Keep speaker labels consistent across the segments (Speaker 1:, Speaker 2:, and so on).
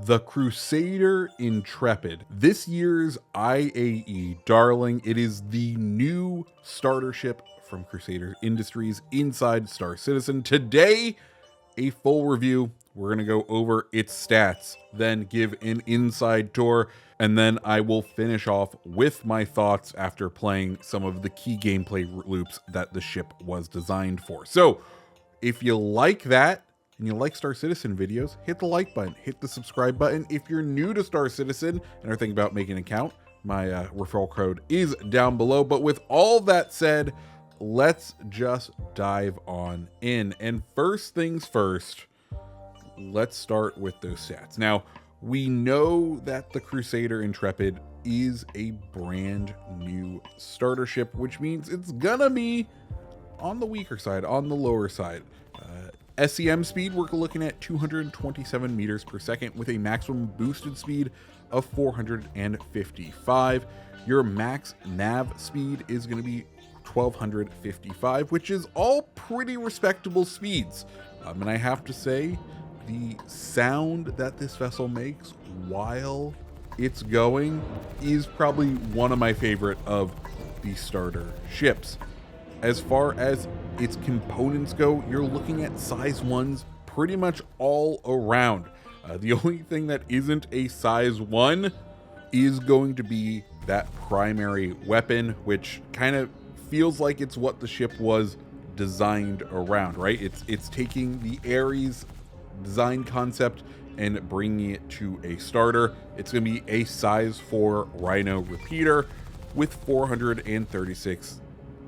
Speaker 1: the Crusader Intrepid, this year's IAE darling. It is the new starter ship from Crusader Industries inside Star Citizen. Today, a full review. We're going to go over its stats, then give an inside tour, and then I will finish off with my thoughts after playing some of the key gameplay loops that the ship was designed for. So, if you like that, and you like Star Citizen videos, hit the like button, hit the subscribe button. If you're new to Star Citizen and are thinking about making an account, my referral code is down below. But with all that said, let's just dive on in. And first things first, let's start with those stats. Now, we know that the Crusader Intrepid is a brand new starter ship, which means it's gonna be on the weaker side, on the lower side. SEM speed, we're looking at 227 meters per second with a maximum boosted speed of 455. Your max nav speed is going to be 1255, which is all pretty respectable speeds. And I have to say, the sound that this vessel makes while it's going is probably one of my favorite of the starter ships. As far as its components go, you're looking at size 1s pretty much all around. The only thing that isn't a size 1 is going to be that primary weapon, which kind of feels like it's what the ship was designed around, right? It's taking the Ares design concept and bringing it to a starter. It's going to be a size 4 Rhino repeater with 436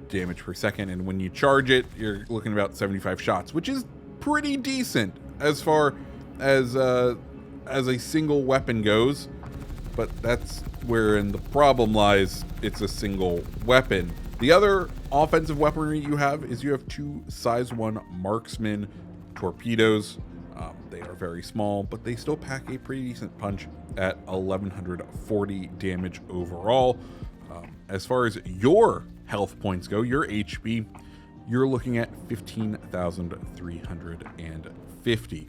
Speaker 1: damage per second, and when you charge it, you're looking at about 75 shots, which is pretty decent as far as a single weapon goes. But that's wherein the problem lies. It's a single weapon. The other offensive weaponry you have is you have 2 size 1 marksman torpedoes. They are very small, but they still pack a pretty decent punch at 1140 damage overall. As far as your health points go, your HP, you're looking at 15,350.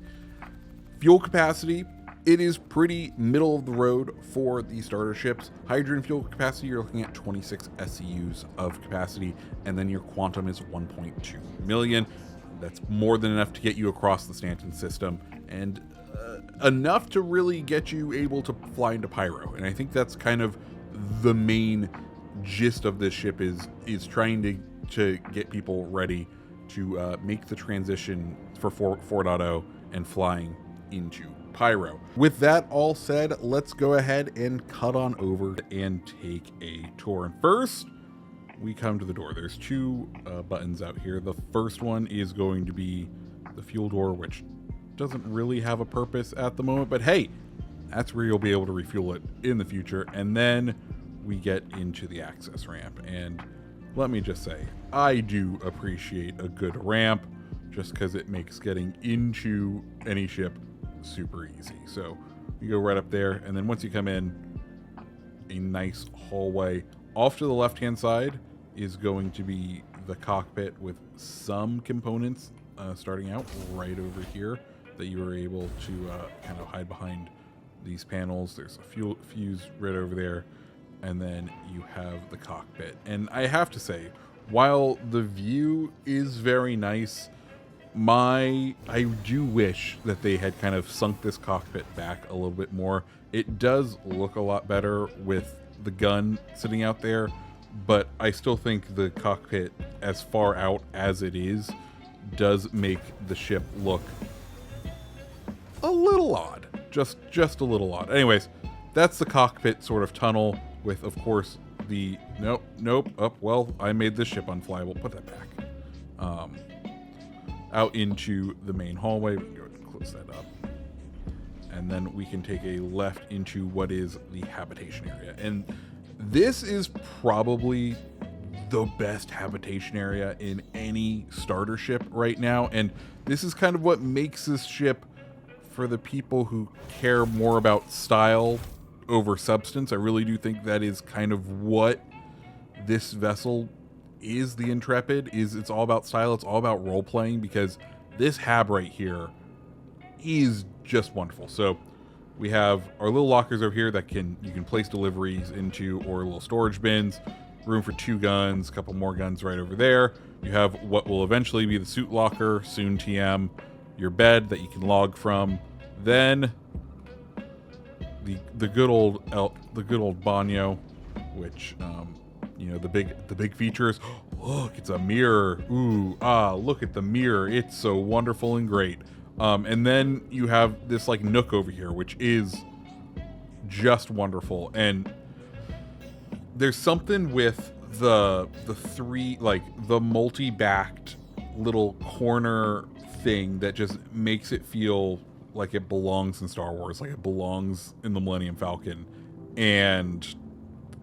Speaker 1: Fuel capacity, it is pretty middle of the road for the starter ships. Hydrogen fuel capacity, you're looking at 26 SCUs of capacity, and then your quantum is 1.2 million. That's more than enough to get you across the Stanton system, and enough to really get you able to fly into Pyro. And I think that's kind of the main gist of this ship is trying to get people ready to make the transition for 4.0 and flying into Pyro. With that all said, let's go ahead and cut on over and take a tour. And first, we come to the door. There's 2 buttons out here. The first one is going to be the fuel door, which doesn't really have a purpose at the moment, but hey, that's where you'll be able to refuel it in the future. And then we get into the access ramp, and let me just say, I do appreciate a good ramp just because it makes getting into any ship super easy. So you go right up there, and then once you come in, a nice hallway. Off to the left hand side is going to be the cockpit with some components starting out right over here that you were able to kind of hide behind these panels. There's a fuse right over there, and then you have the cockpit. And I have to say, while the view is very nice, I do wish that they had kind of sunk this cockpit back a little bit more. It does look a lot better with the gun sitting out there, but I still think the cockpit, as far out as it is, does make the ship look a little odd. Just a little odd. Anyways, that's the cockpit sort of tunnel with, of course, the nope. Well, I made this ship unflyable. Put that back. Out into the main hallway. We can go ahead and close that up. And then we can take a left into what is the habitation area. And this is probably the best habitation area in any starter ship right now. And this is kind of what makes this ship, for the people who care more about style over substance, I really do think that is kind of what this vessel is. The Intrepid it's all about style, it's all about role playing, because this hab right here is just wonderful. So We have our little lockers over here that you can place deliveries into, or little storage bins. Room for 2 guns, a couple more guns right over there. You have what will eventually be the suit locker, soon TM. Your bed that you can log from. Then the good old banyo, which you know, the big features. Look, it's a mirror. Ooh, look at the mirror. It's so wonderful and great. And then you have this like nook over here, which is just wonderful. And there's something with the three, like the multi-backed little corner thing that just makes it feel like it belongs in Star Wars, like it belongs in the Millennium Falcon. And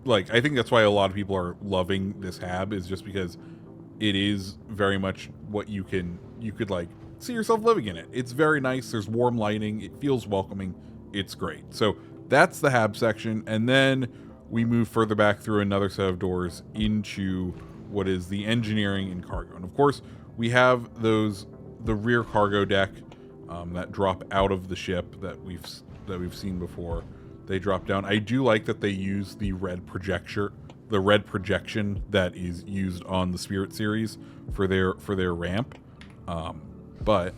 Speaker 1: like, I think that's why a lot of people are loving this hab, is just because it is very much what you could like see yourself living in it. It's very nice. There's warm lighting. It feels welcoming. It's great. So that's the hab section. And then we move further back through another set of doors into what is the engineering and cargo. And of course, we have the rear cargo deck that drop out of the ship that we've seen before. They drop down. I do like that they use the red projection that is used on the Spirit series for their ramp. But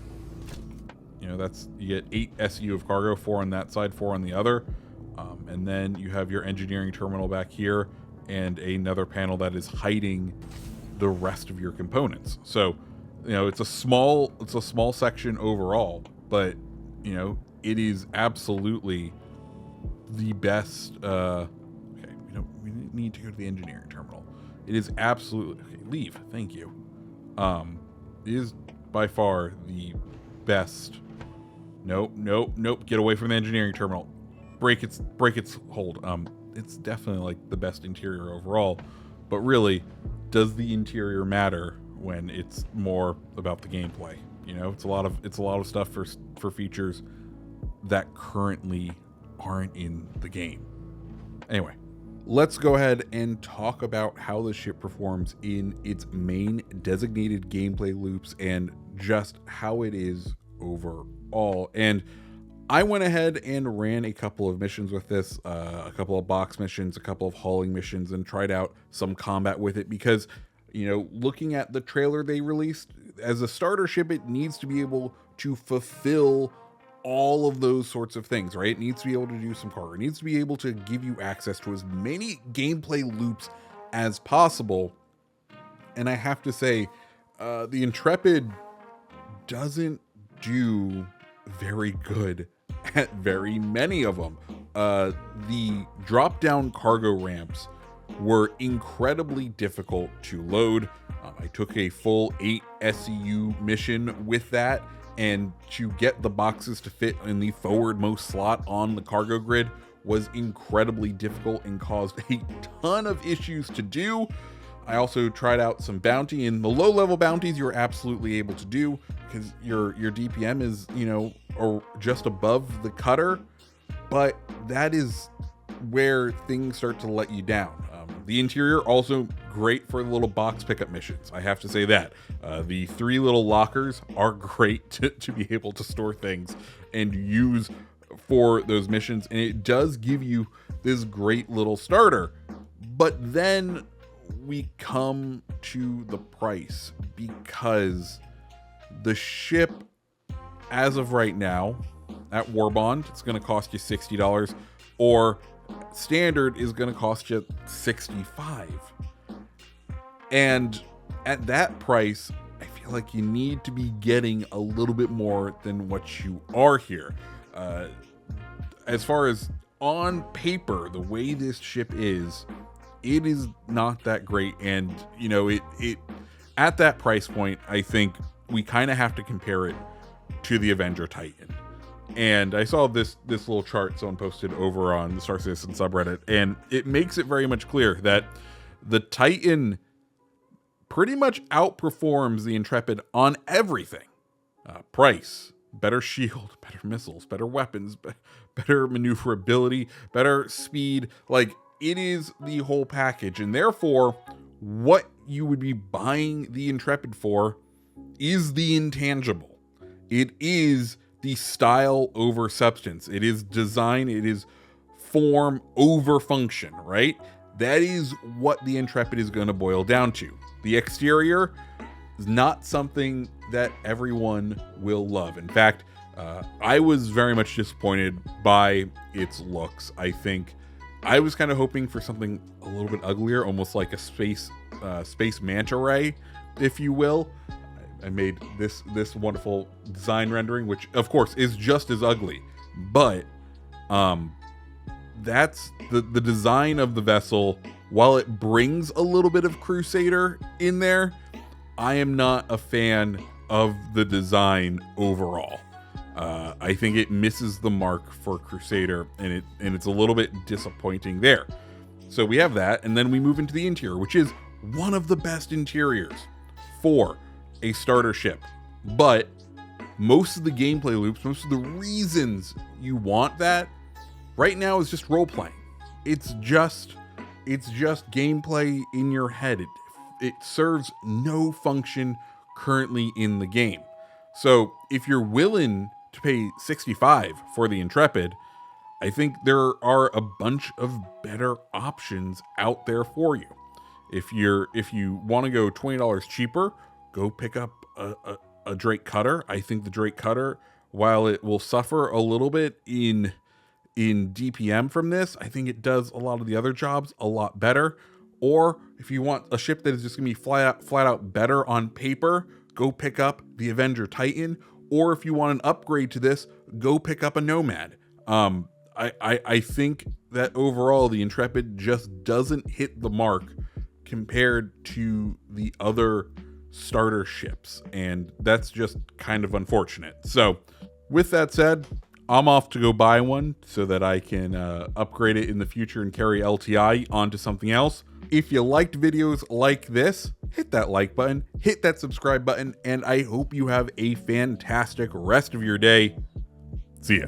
Speaker 1: you know, you get 8 SU of cargo, 4 on that side, 4 on the other. And then you have your engineering terminal back here and another panel that is hiding the rest of your components. So, you know, it's a small section overall, but you know, it is absolutely the best. Okay, we need to go to the engineering terminal. It is absolutely okay. Leave, thank you. It is by far the best. Nope. Get away from the engineering terminal. Break its hold. It's definitely like the best interior overall, but really, does the interior matter when it's more about the gameplay? You know, it's a lot of stuff for features that currently aren't in the game. Anyway, let's go ahead and talk about how the ship performs in its main designated gameplay loops and just how it is overall. And I went ahead and ran a couple of missions with this, a couple of box missions, a couple of hauling missions, and tried out some combat with it because, you know, looking at the trailer they released, as a starter ship, it needs to be able to fulfill all of those sorts of things, right? It needs to be able to do some cargo. It needs to be able to give you access to as many gameplay loops as possible. And I have to say, the Intrepid doesn't do very good at very many of them. The drop-down cargo ramps were incredibly difficult to load. I took a full 8 SCU mission with that, and to get the boxes to fit in the forwardmost slot on the cargo grid was incredibly difficult and caused a ton of issues to do. I also tried out some bounty, and the low-level bounties you're absolutely able to do because your DPM is, you know, or just above the cutter, but that is where things start to let you down. The interior also great for the little box pickup missions. I have to say that the 3 little lockers are great to be able to store things and use for those missions, and it does give you this great little starter. But then we come to the price, because the ship, as of right now, at Warbond, it's going to cost you $60, or standard is going to cost you $65. And at that price, I feel like you need to be getting a little bit more than what you are here. As far as on paper, the way this ship is, it is not that great. And, you know, it at that price point, I think we kind of have to compare it to the Avenger Titan. And I saw this little chart someone posted over on the Star Citizen subreddit, and it makes it very much clear that the Titan pretty much outperforms the Intrepid on everything. Price, better shield, better missiles, better weapons, better maneuverability, better speed. Like, it is the whole package, and therefore what you would be buying the Intrepid for is the intangible. It is the style over substance. It is design, it is form over function, right? That is what the Intrepid is going to boil down to. The exterior is not something that everyone will love. In fact, I was very much disappointed by its looks. I think I was kind of hoping for something a little bit uglier, almost like a space manta ray, if you will. I made this wonderful design rendering, which of course is just as ugly, but that's the design of the vessel. While it brings a little bit of Crusader in there, I am not a fan of the design overall. I think it misses the mark for Crusader, and it's a little bit disappointing there. So we have that, and then we move into the interior, which is one of the best interiors for a starter ship. But most of the gameplay loops, most of the reasons you want that right now is just role playing. It's just gameplay in your head. It serves no function currently in the game. So if you're willing to pay $65 for the Intrepid, I think there are a bunch of better options out there for you. If you want to go $20 cheaper, go pick up a Drake Cutter. I think the Drake Cutter, while it will suffer a little bit in DPM from this, I think it does a lot of the other jobs a lot better. Or if you want a ship that is just gonna be flat out better on paper, go pick up the Avenger Titan. Or if you want an upgrade to this, go pick up a Nomad. I think that overall the Intrepid just doesn't hit the mark compared to the other starter ships, and that's just kind of unfortunate. So with that said, I'm off to go buy one so that I can upgrade it in the future and carry LTI onto something else. If you liked videos like this, hit that like button, hit that subscribe button, and I hope you have a fantastic rest of your day. See ya.